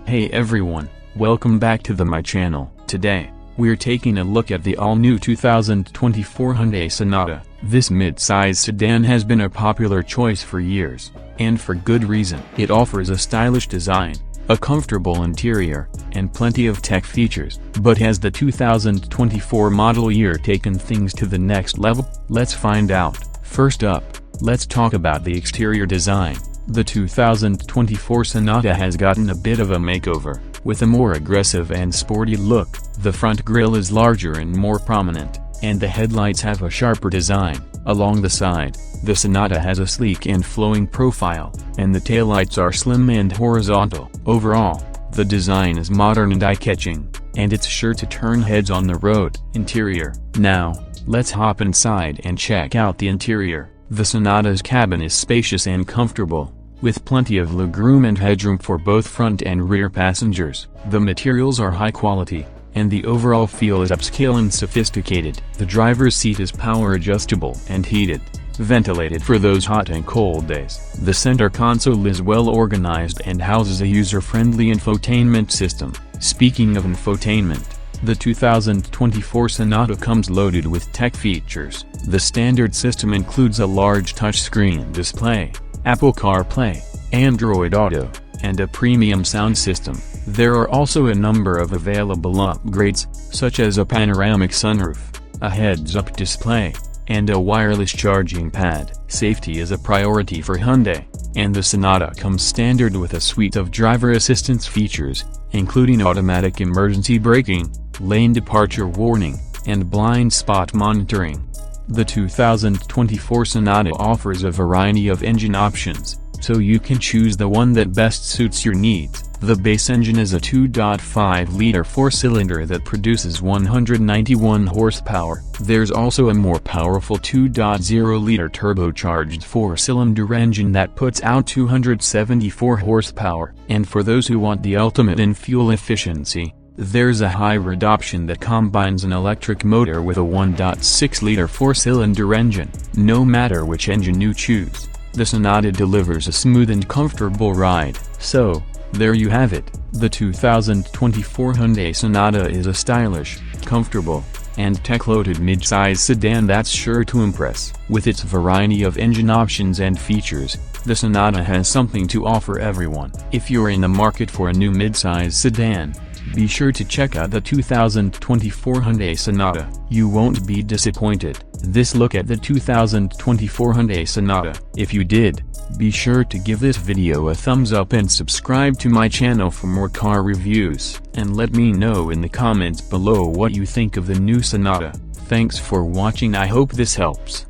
Hey everyone, welcome back to my channel. Today, we're taking a look at the all-new 2024 Hyundai Sonata. This mid-size sedan has been a popular choice for years, and for good reason. It offers a stylish design, a comfortable interior, and plenty of tech features. But has the 2024 model year taken things to the next level? Let's find out. First up, let's talk about the exterior design. The 2024 Sonata has gotten a bit of a makeover, with a more aggressive and sporty look. The front grille is larger and more prominent, and the headlights have a sharper design. Along the side, the Sonata has a sleek and flowing profile, and the taillights are slim and horizontal. Overall, the design is modern and eye-catching, and it's sure to turn heads on the road. Interior. Now, let's hop inside and check out the interior. The Sonata's cabin is spacious and comfortable, with plenty of legroom and headroom for both front and rear passengers. The materials are high quality, and the overall feel is upscale and sophisticated. The driver's seat is power adjustable and heated, ventilated for those hot and cold days. The center console is well organized and houses a user-friendly infotainment system. Speaking of infotainment, the 2024 Sonata comes loaded with tech features. The standard system includes a large touchscreen display, Apple CarPlay, Android Auto, and a premium sound system. There are also a number of available upgrades, such as a panoramic sunroof, a heads-up display, and a wireless charging pad. Safety is a priority for Hyundai, and the Sonata comes standard with a suite of driver assistance features, including automatic emergency braking, lane departure warning, and blind spot monitoring. The 2024 Sonata offers a variety of engine options, so you can choose the one that best suits your needs. The base engine is a 2.5-liter four-cylinder that produces 191 horsepower. There's also a more powerful 2.0-liter turbocharged four-cylinder engine that puts out 274 horsepower. And for those who want the ultimate in fuel efficiency, there's a hybrid option that combines an electric motor with a 1.6-liter four-cylinder engine. No matter which engine you choose, the Sonata delivers a smooth and comfortable ride. So, there you have it. The 2024 Hyundai Sonata is a stylish, comfortable, and tech-loaded mid-size sedan that's sure to impress. With its variety of engine options and features, the Sonata has something to offer everyone. If you're in the market for a new mid-size sedan, be sure to check out the 2024 Hyundai Sonata. You won't be disappointed. This look at the 2024 Hyundai Sonata. If you did, be sure to give this video a thumbs up and subscribe to my channel for more car reviews. And let me know in the comments below what you think of the new Sonata. Thanks for watching. I hope this helps.